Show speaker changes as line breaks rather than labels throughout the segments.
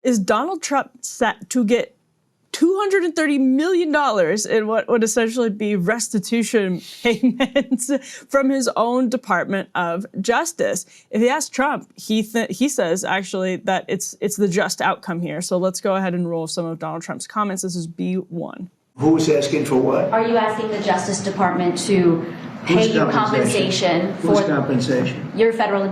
is Donald Trump set to get $230 million in what would essentially be restitution payments from his own Department of Justice. If you ask Trump, he says actually that it's the just outcome here. So let's go ahead and roll some of Donald Trump's comments. This is B1.
Who's asking for what?
Are you asking the Justice Department to pay you compensation for your federal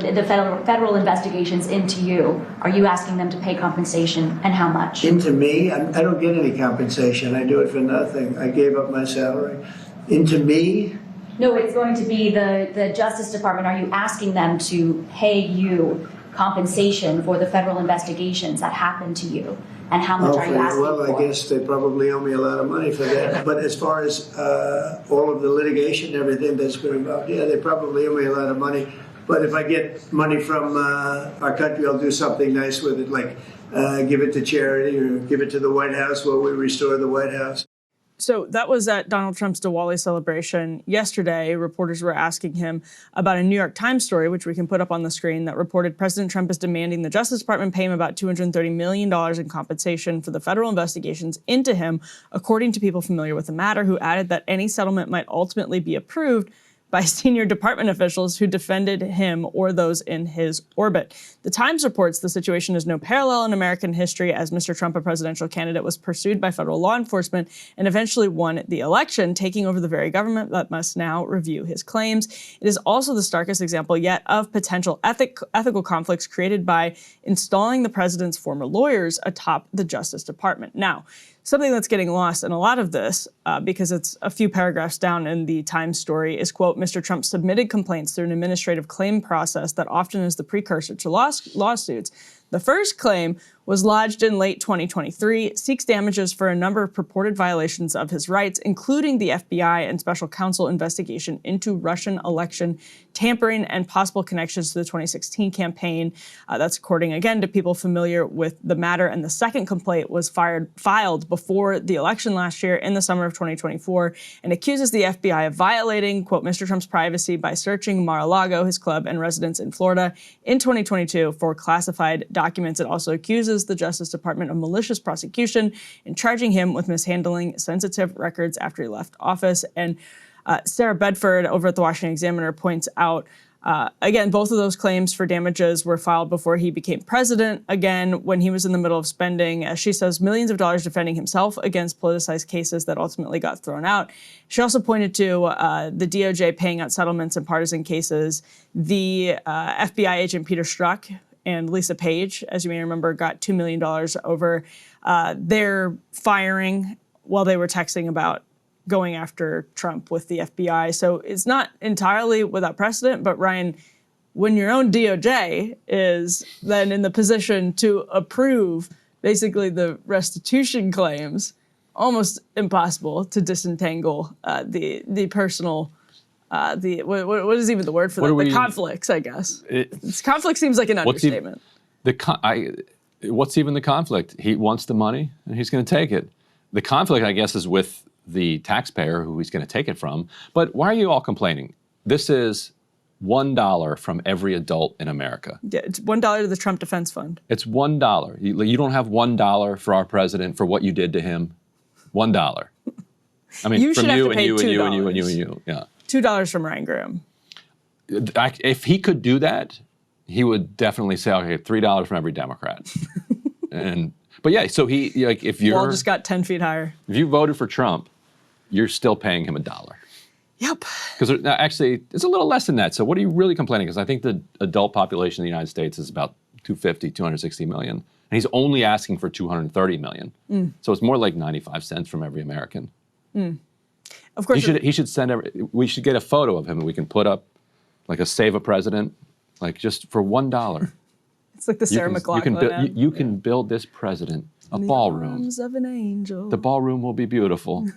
investigations into you? Are you asking them to pay compensation, and how much?
Into me? I don't get any compensation. I do it for nothing. I gave up my salary. Into me?
No, it's going to be the Justice Department. Are you asking them to pay you compensation for the federal investigations that happened to you? And how much are you asking for?
Well, I guess they probably owe me a lot of money for that. But as far as all of the litigation and everything that's been involved, yeah, they probably owe me a lot of money. But if I get money from our country, I'll do something nice with it, like give it to charity or give it to the White House while we restore the White House.
So that was at Donald Trump's Diwali celebration yesterday. Reporters were asking him about a New York Times story, which we can put up on the screen, that reported President Trump is demanding the Justice Department pay him about $230 million in compensation for the federal investigations into him, according to people familiar with the matter, who added that any settlement might ultimately be approved by senior department officials who defended him or those in his orbit. The Times reports the situation has no parallel in American history, as Mr. Trump, a presidential candidate, was pursued by federal law enforcement and eventually won the election, taking over the very government that must now review his claims. It is also the starkest example yet of potential ethical conflicts created by installing the president's former lawyers atop the Justice Department. Now, something that's getting lost in a lot of this, because it's a few paragraphs down in the Times story, is, quote, Mr. Trump submitted complaints through an administrative claim process that often is the precursor to lawsuits. The first claim was lodged in late 2023, seeks damages for a number of purported violations of his rights, including the FBI and special counsel investigation into Russian election tampering and possible connections to the 2016 campaign. That's according, again, to people familiar with the matter. And the second complaint was filed before the election last year in the summer of 2024 and accuses the FBI of violating, quote, Mr. Trump's privacy by searching Mar-a-Lago, his club and residence in Florida, in 2022 for classified documents. It also accuses the Justice Department of malicious prosecution and charging him with mishandling sensitive records after he left office. And Sarah Bedford over at the Washington Examiner points out, again, both of those claims for damages were filed before he became president, again, when he was in the middle of spending, as she says, millions of dollars defending himself against politicized cases that ultimately got thrown out. She also pointed to the DOJ paying out settlements in partisan cases. The FBI agent Peter Strzok and Lisa Page, as you may remember, got $2 million over their firing while they were texting about going after Trump with the FBI. So it's not entirely without precedent, but Ryan, when your own DOJ is then in the position to approve basically the restitution claims, almost impossible to disentangle the personal what is even the word for that? The conflicts, I guess. Conflict seems like an understatement.
What's even the conflict? He wants the money, and he's going to take it. The conflict, I guess, is with the taxpayer who he's going to take it from. But why are you all complaining? This is $1 from every adult in America.
Yeah, it's $1 to the Trump Defense Fund.
It's $1. You don't have $1 for our president for what you did to him. $1. I mean, from you and you and you and you and you and you. Yeah.
$2 from Ryan Graham.
If he could do that, he would definitely say, okay, $3 from every Democrat. But yeah, so if you're
wall just got 10 feet higher.
If you voted for Trump, you're still paying him $1.
Yep.
Because actually, it's a little less than that. So what are you really complaining? Because I think the adult population in the United States is about 260 million. And he's only asking for 230 million. So it's more like 95 cents from every American.
Of course,
he should send. We should get a photo of him, and we can put up like a Save a President, like just for $1.
It's like the Sarah McLachlan.
You can build this president a ballroom.
Arms of an angel.
The ballroom will be beautiful.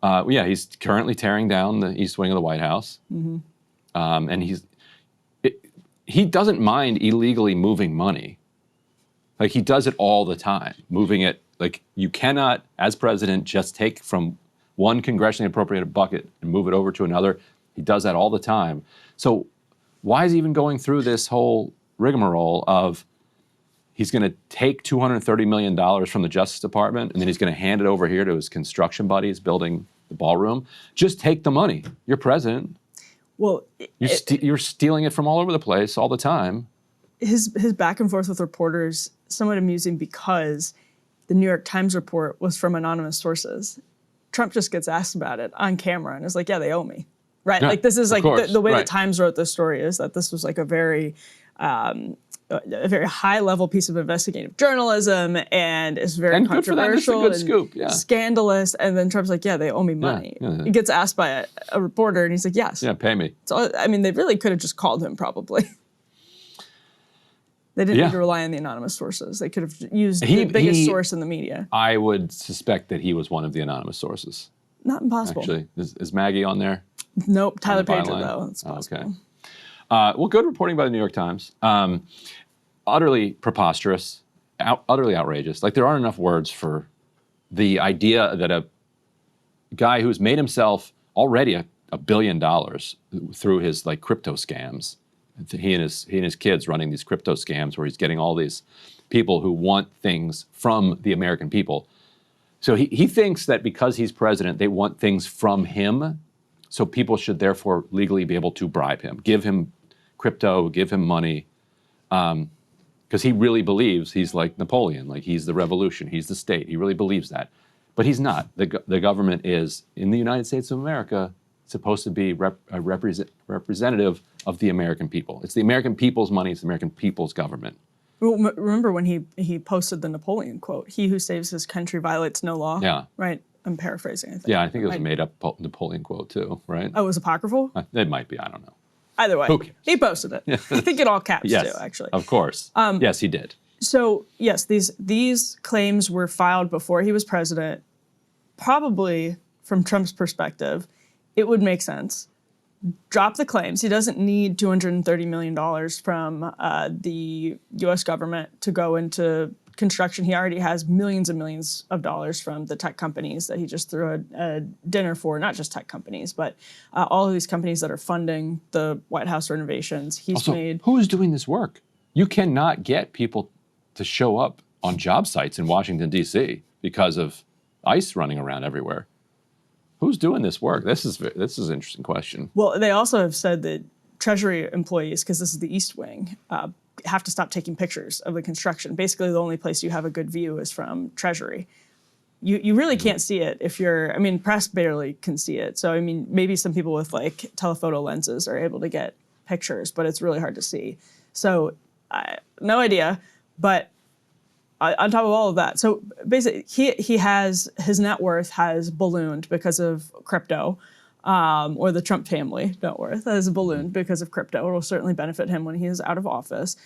Yeah, he's currently tearing down the east wing of the White House, and he doesn't mind illegally moving money. Like, he does it all the time, moving it. Like, you cannot, as president, just take from one congressionally appropriated bucket and move it over to another. He does that all the time. So why is he even going through this whole rigmarole of He's going to take $230 million from the Justice Department, and then he's going to hand it over here to his construction buddies building the ballroom. Just take the money. You're president.
Well,
you're stealing it from all over the place all the time.
His back and forth with reporters, somewhat amusing because the New York Times report was from anonymous sources. Trump just gets asked about it on camera and is like, yeah, they owe me. Right?
Yeah,
like this is like the way
right.
the Times wrote this story is that this was like a very high level piece of investigative journalism and it's very
and
controversial
good scoop, yeah.
Scandalous. And then Trump's like, yeah, they owe me money.
Yeah.
He gets asked by a reporter and he's like, yes.
Yeah, pay me.
So, I mean, they really could have just called him probably. They didn't need to rely on the anonymous sources. They could have used the biggest source in the media.
I would suspect that he was one of the anonymous sources.
Not impossible.
Actually, is Maggie on there?
Nope, Tyler Pager though. It's possible.
Okay. Well, good reporting by the New York Times. Utterly preposterous, utterly outrageous. Like there aren't enough words for the idea that a guy who's made himself already $1 billion through his like crypto scams. He and his kids running these crypto scams where he's getting all these people who want things from the American people. So he thinks that because he's president, they want things from him. So people should therefore legally be able to bribe him, give him crypto, give him money. Because he really believes he's like Napoleon, like he's the revolution, he's the state. He really believes that. But he's not. The government is, in the United States of America, supposed to be a representative of the American people. It's the American people's money, it's the American people's government.
Well, remember when he posted the Napoleon quote, "He who saves his country violates no law."
Yeah.
Right? I'm paraphrasing, I think.
Yeah, I think it was a made-up Napoleon quote too, right?
Oh, it was apocryphal?
It might be, I don't know.
Either way,
Who cares?
He posted it. I think in all caps
Yes,
too, actually.
of course. Yes, he did.
So, yes, these claims were filed before he was president. Probably, from Trump's perspective, it would make sense. Drop the claims. He doesn't need $230 million from the U.S. government to go into construction. He already has millions and millions of dollars from the tech companies that he just threw a dinner for, not just tech companies, but all of these companies that are funding the White House renovations. He's
also,
made...
who is doing this work? You cannot get people to show up on job sites in Washington, D.C. because of ICE running around everywhere. Who's doing this work? This is an interesting question.
Well, they also have said that Treasury employees, because this is the East Wing, have to stop taking pictures of the construction. Basically, the only place you have a good view is from Treasury. You really can't see it if you're, I mean, press barely can see it. So, I mean, maybe some people with like telephoto lenses are able to get pictures, but it's really hard to see. So, no idea, but on top of all of that, so basically his net worth has ballooned because of crypto, or the Trump family net worth has ballooned because of crypto. It will certainly benefit him when he is out of office.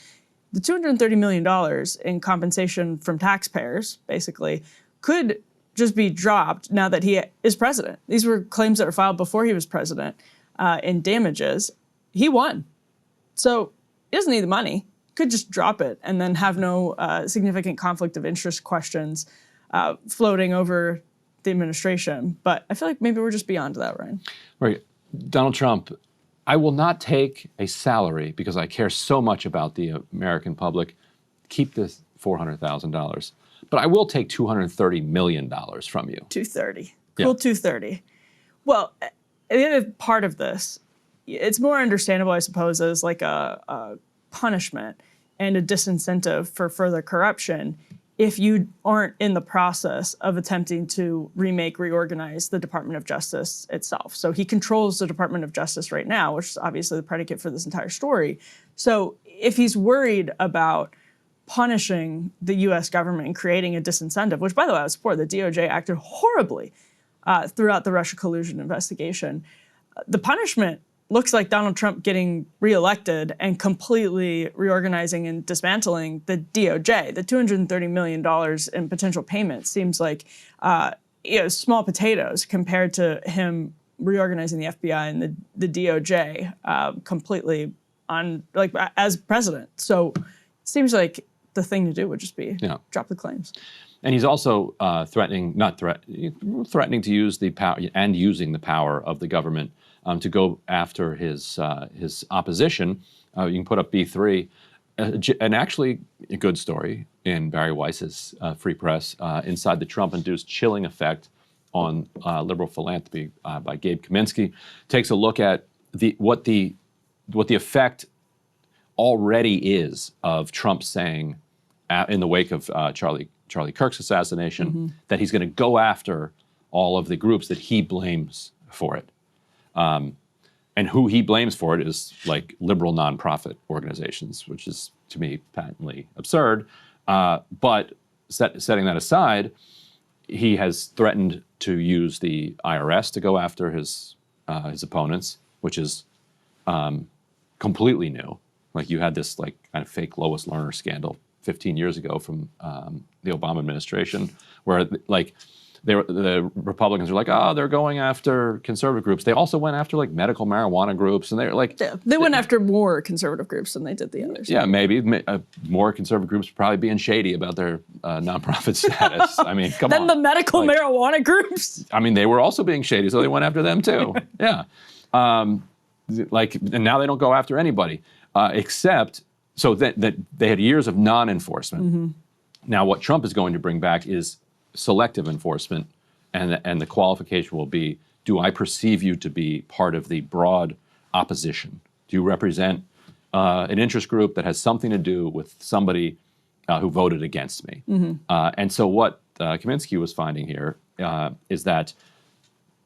The $230 million in compensation from taxpayers, basically, could just be dropped now that he is president. These were claims that were filed before he was president in damages. He won. So he doesn't need the money. Could just drop it and then have no significant conflict of interest questions floating over the administration. But I feel like maybe we're just beyond that, Ryan.
Right. Donald Trump, I will not take a salary because I care so much about the American public. Keep this $400,000. But I will take $230 million from you.
230.
Yeah.
Cool, 230. Well, the other part of this, it's more understandable, I suppose, as like a punishment and a disincentive for further corruption if you aren't in the process of attempting to reorganize the Department of Justice itself. So he controls the Department of Justice right now, which is obviously the predicate for this entire story. So if he's worried about punishing the U.S. government and creating a disincentive, which, by the way, I was support, the DOJ acted horribly throughout the Russia collusion investigation, the punishment looks like Donald Trump getting reelected and completely reorganizing and dismantling the DOJ. The $230 million in potential payments seems like small potatoes compared to him reorganizing the FBI and the DOJ completely as president. So it seems like the thing to do would just be drop the claims.
And he's also threatening to use the power and using the power of the government to go after his opposition. You can put up B3. and actually a good story in Barry Weiss's Free Press, Inside the Trump-Induced Chilling Effect on Liberal Philanthropy by Gabe Kaminsky, takes a look at what the effect already is of Trump saying in the wake of Charlie Kirk's assassination that he's going to go after all of the groups that he blames for it. And who he blames for it is like liberal nonprofit organizations, which is, to me, patently absurd. But setting that aside, he has threatened to use the IRS to go after his opponents, which is completely new. Like you had this like kind of fake Lois Lerner scandal 15 years ago from the Obama administration, where like the Republicans are like, oh, they're going after conservative groups. They also went after like medical marijuana groups, and they're like,
yeah, they went after more conservative groups than they did the others.
Yeah, maybe more conservative groups probably being shady about their nonprofit status. I mean, come on.
Then the medical marijuana groups.
I mean, they were also being shady, so they went after them too. Yeah, and now they don't go after anybody except so that they had years of non-enforcement. Now, what Trump is going to bring back is selective enforcement, and the qualification will be, do I perceive you to be part of the broad opposition? Do you represent an interest group that has something to do with somebody who voted against me? And so what Kaminsky was finding here is that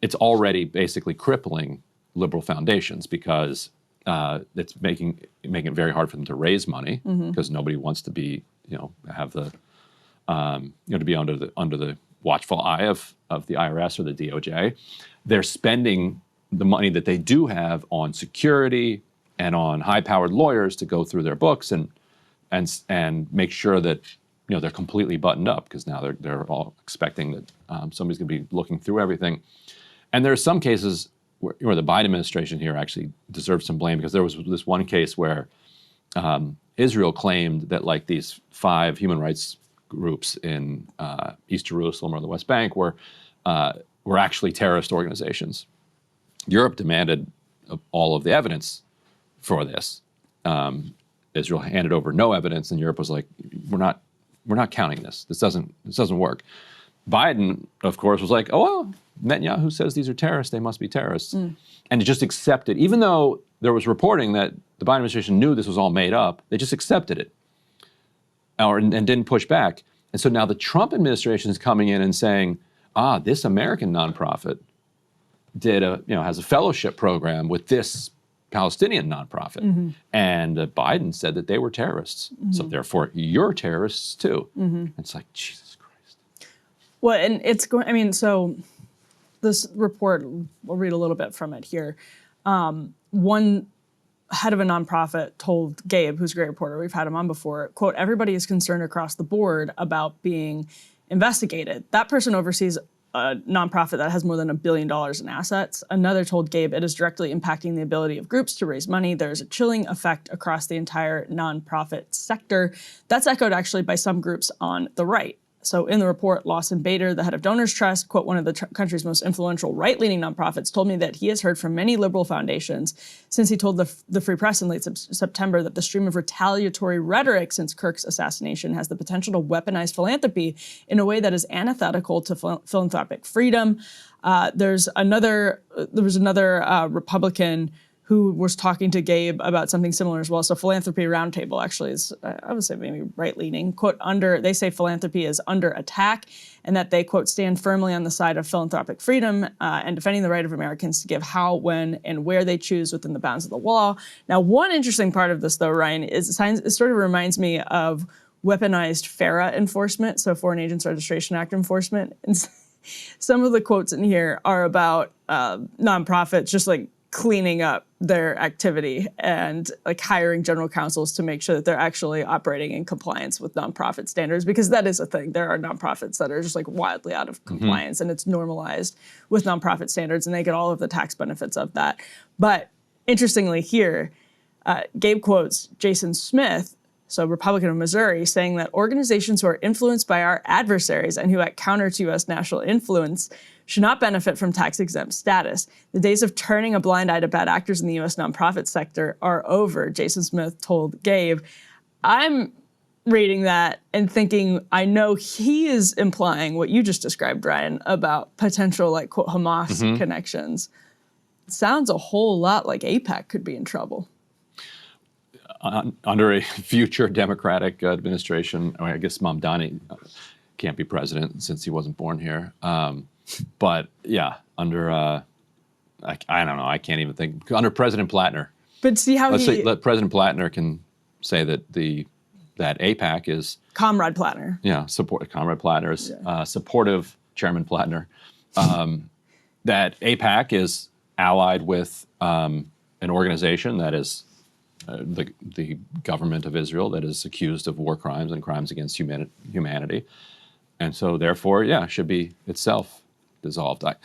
it's already basically crippling liberal foundations because it's making it very hard for them to raise money because nobody wants to be, have the to be under the watchful eye of the IRS or the DOJ. They're spending the money that they do have on security and on high-powered lawyers to go through their books and make sure that they're completely buttoned up, because now they're all expecting that somebody's going to be looking through everything. And there are some cases where the Biden administration here actually deserves some blame, because there was this one case where Israel claimed that like these 5 human rights groups in East Jerusalem or the West Bank were actually terrorist organizations. Europe demanded all of the evidence for this. Israel handed over no evidence, and Europe was like, "We're not counting this. This doesn't work." Biden, of course, was like, "Oh well, Netanyahu says these are terrorists. They must be terrorists," and just accepted, even though there was reporting that the Biden administration knew this was all made up. They just accepted it. And didn't push back. And so now the Trump administration is coming in and saying, this American nonprofit has a fellowship program with this Palestinian nonprofit. And Biden said that they were terrorists. So therefore, you're terrorists too. And it's like, Jesus Christ.
Well, and it's going, so this report, we'll read a little bit from it here. One head of a nonprofit told Gabe, who's a great reporter, we've had him on before, quote, "Everybody is concerned across the board about being investigated." That person oversees a nonprofit that has more than $1 billion in assets. Another told Gabe, "It is directly impacting the ability of groups to raise money. There's a chilling effect across the entire nonprofit sector." That's echoed actually by some groups on the right. So in the report, Lawson Bader, the head of Donors Trust, quote, "One of the country's most influential right-leaning nonprofits, told me that he has heard from many liberal foundations since he told the Free Press in late September that the stream of retaliatory rhetoric since Kirk's assassination has the potential to weaponize philanthropy in a way that is antithetical to philanthropic freedom." There was another Republican who was talking to Gabe about something similar as well. So Philanthropy Roundtable actually is, I would say maybe right-leaning. Quote, they say philanthropy is under attack, and that they, quote, "stand firmly on the side of philanthropic freedom and defending the right of Americans to give how, when, and where they choose within the bounds of the law." Now, one interesting part of this, though, Ryan, is it sort of reminds me of weaponized FARA enforcement, so Foreign Agents Registration Act enforcement. And some of the quotes in here are about nonprofits just like cleaning up their activity and like hiring general counsels to make sure that they're actually operating in compliance with nonprofit standards, because that is a thing. There are nonprofits that are just like wildly out of compliance, and it's normalized with nonprofit standards, and they get all of the tax benefits of that. But interestingly here, Gabe quotes Jason Smith, so Republican of Missouri, saying that organizations who are influenced by our adversaries and who act counter to U.S. national influence should not benefit from tax-exempt status. The days of turning a blind eye to bad actors in the U.S. nonprofit sector are over, Jason Smith told Gabe. I'm reading that and thinking, I know he is implying what you just described, Ryan, about potential like quote Hamas connections. It sounds a whole lot like AIPAC could be in trouble.
Under a future Democratic administration, I guess Mamdani can't be president since he wasn't born here. But yeah, under, I don't know, I can't even think, under President Plattner.
But see how
let President Plattner can say that that AIPAC is
Comrade Plattner.
Yeah, Comrade Plattner is supportive, Chairman Plattner. That AIPAC is allied with an organization that is the government of Israel that is accused of war crimes and crimes against humanity, and so therefore, should be itself dissolved. I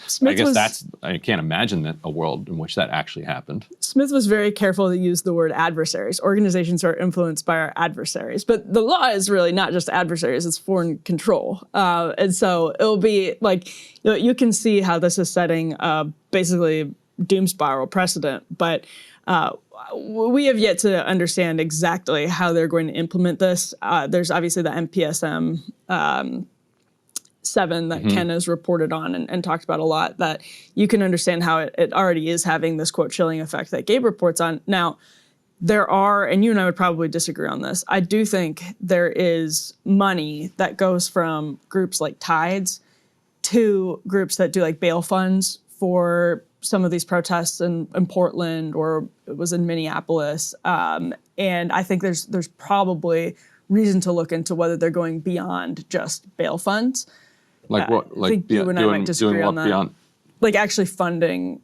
can't imagine a world in which that actually happened.
Smith was very careful to use the word adversaries. Organizations are influenced by our adversaries, but the law is really not just adversaries, it's foreign control. And so it'll be like, you can see how this is setting basically doom spiral precedent, but we have yet to understand exactly how they're going to implement this. There's obviously the MPSM 7 that Ken has reported on and talked about a lot, that you can understand how it already is having this, quote, chilling effect that Gabe reports on. Now, there are, and you and I would probably disagree on this, I do think there is money that goes from groups like Tides to groups that do like bail funds for some of these protests in Portland, or it was in Minneapolis. And I think there's probably reason to look into whether they're going beyond just bail funds.
Like what? Like
I think you and I might disagree on that. Beyond? Like actually funding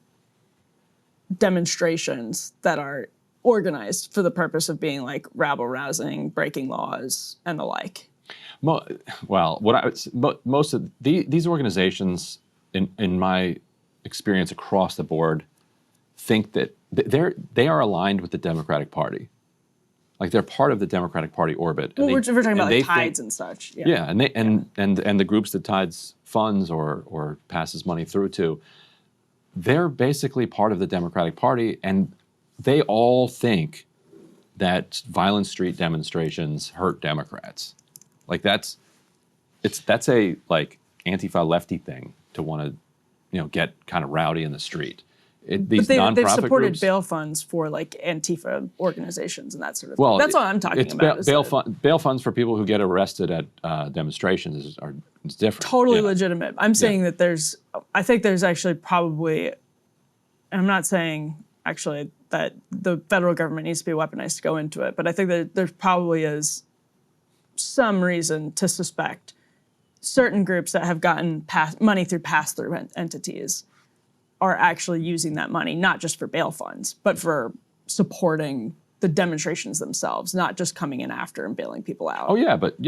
demonstrations that are organized for the purpose of being like rabble-rousing, breaking laws, and the like.
Well, most of these organizations, in my experience across the board, think that they are aligned with the Democratic Party. Like they're part of the Democratic Party orbit.
Well, we're talking about like Tides and such.
Yeah, and the groups that Tides funds or passes money through to, they're basically part of the Democratic Party, and they all think that violent street demonstrations hurt Democrats. Like that's a like Antifa lefty thing to want to, get kind of rowdy in the street. They've supported groups,
bail funds for like Antifa organizations and that sort of thing. That's all I'm talking about.
Bail funds for people who get arrested at demonstrations is different.
Totally legitimate. I'm saying that I think there's actually probably, and I'm not saying actually that the federal government needs to be weaponized to go into it, but I think that there probably is some reason to suspect certain groups that have gotten money through pass-through entities are actually using that money, not just for bail funds, but for supporting the demonstrations themselves, not just coming in after and bailing people out.
Oh yeah, but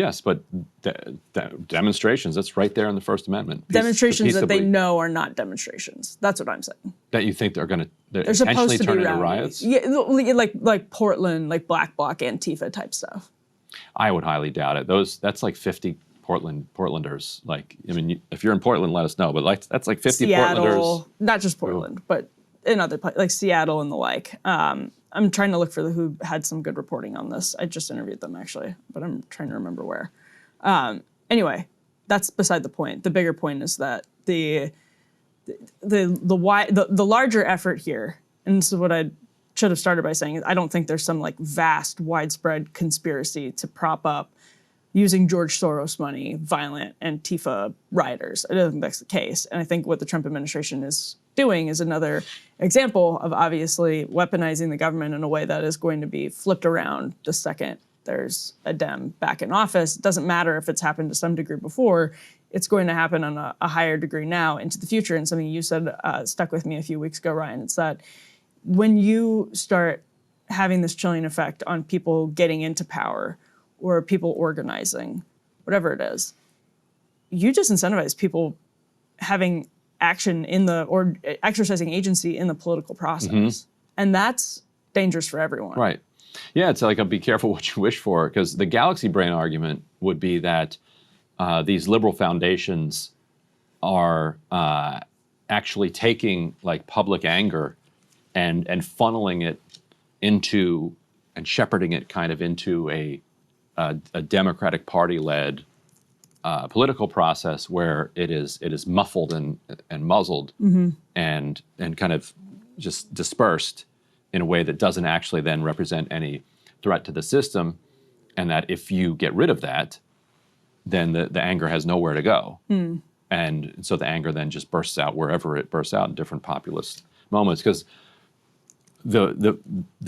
demonstrations, that's right there in the First Amendment.
Demonstrations that they know are not demonstrations. That's what I'm saying.
That you think they're intentionally turn into riots?
Yeah, like Portland, like Black Bloc, Antifa type stuff.
I would highly doubt it. That's like 50 Portlanders. Like, I mean, if you're in Portland, let us know. But that's like 50
Seattle,
Portlanders.
Not just Portland, but in other places, like Seattle and the like. I'm trying to look for who had some good reporting on this. I just interviewed them actually, but I'm trying to remember where. Anyway, that's beside the point. The bigger point is that the larger effort here, and this is what I should have started by saying, I don't think there's some like vast, widespread conspiracy to prop up, using George Soros money, violent Antifa rioters. I don't think that's the case. And I think what the Trump administration is doing is another example of obviously weaponizing the government in a way that is going to be flipped around the second there's a Dem back in office. It doesn't matter if it's happened to some degree before, it's going to happen on a higher degree now into the future. And something you said stuck with me a few weeks ago, Ryan. It's that when you start having this chilling effect on people getting into power or people organizing, whatever it is, you just incentivize people having action or exercising agency in the political process. And that's dangerous for everyone.
Right. Yeah, it's like be careful what you wish for, because the galaxy brain argument would be that these liberal foundations are actually taking like public anger and funneling it into and shepherding it kind of into a a Democratic Party-led political process where it is muffled and muzzled and kind of just dispersed in a way that doesn't actually then represent any threat to the system, and that if you get rid of that, then the anger has nowhere to go. And so the anger then just bursts out wherever it bursts out in different populist moments. Because the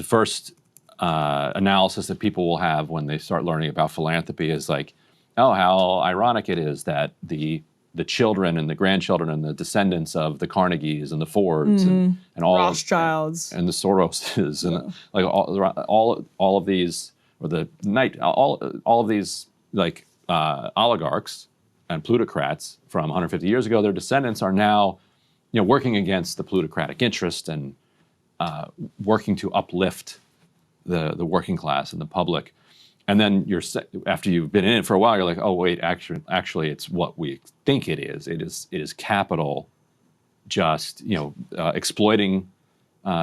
first analysis that people will have when they start learning about philanthropy is like, oh, how ironic it is that the children and the grandchildren and the descendants of the Carnegies and the Fords and all
Rothschilds
and the Soroses and like all of these, or the all of these like oligarchs and plutocrats from 150 years ago, their descendants are now, working against the plutocratic interest and working to uplift the working class and the public. And then after you've been in it for a while, you're like, oh wait, actually, it's what we think it is. It is capital, just exploiting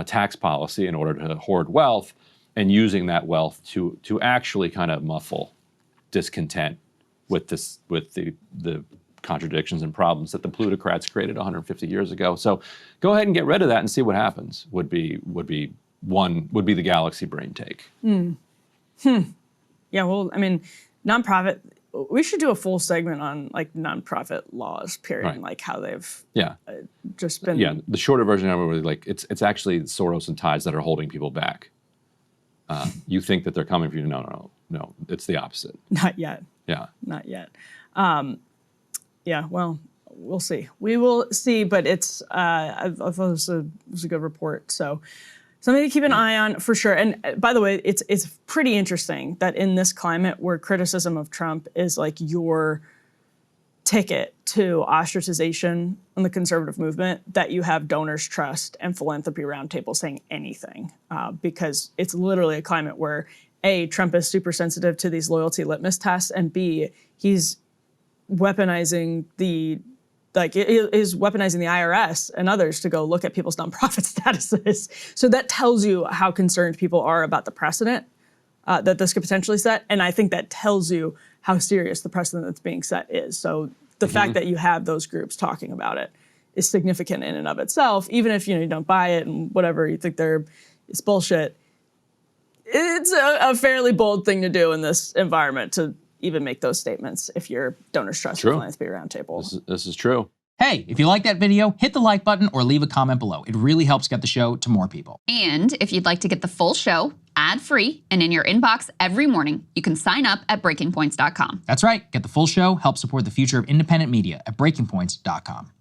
tax policy in order to hoard wealth, and using that wealth to actually kind of muffle discontent with the contradictions and problems that the plutocrats created 150 years ago. So go ahead and get rid of that and see what happens. Would be the galaxy brain take.
Yeah, well, I mean, nonprofit. We should do a full segment on like nonprofit laws, period,
Right.
and like how they've just been.
Yeah, the shorter version of it was like it's actually Soros and Tides that are holding people back. You think that they're coming for you? No. It's the opposite.
Not yet.
Yeah.
Not yet. Yeah, well, we'll see. We will see, but it's. I thought it was a good report. So. Something to keep an eye on for sure. And by the way, it's pretty interesting that in this climate where criticism of Trump is like your ticket to ostracization in the conservative movement, that you have Donors Trust and Philanthropy Roundtable saying anything, because it's literally a climate where A, Trump is super sensitive to these loyalty litmus tests, and B, he's weaponizing is weaponizing the IRS and others to go look at people's nonprofit statuses. So that tells you how concerned people are about the precedent that this could potentially set. And I think that tells you how serious the precedent that's being set is. So the fact that you have those groups talking about it is significant in and of itself, even if you don't buy it and whatever, you think it's bullshit. It's a fairly bold thing to do in this environment to even make those statements if you're Donors Trust or Philanthropy Roundtable.
This is true.
Hey, if you like that video, hit the like button or leave a comment below. It really helps get the show to more people.
And if you'd like to get the full show ad-free and in your inbox every morning, you can sign up at breakingpoints.com.
That's right. Get the full show, help support the future of independent media at breakingpoints.com.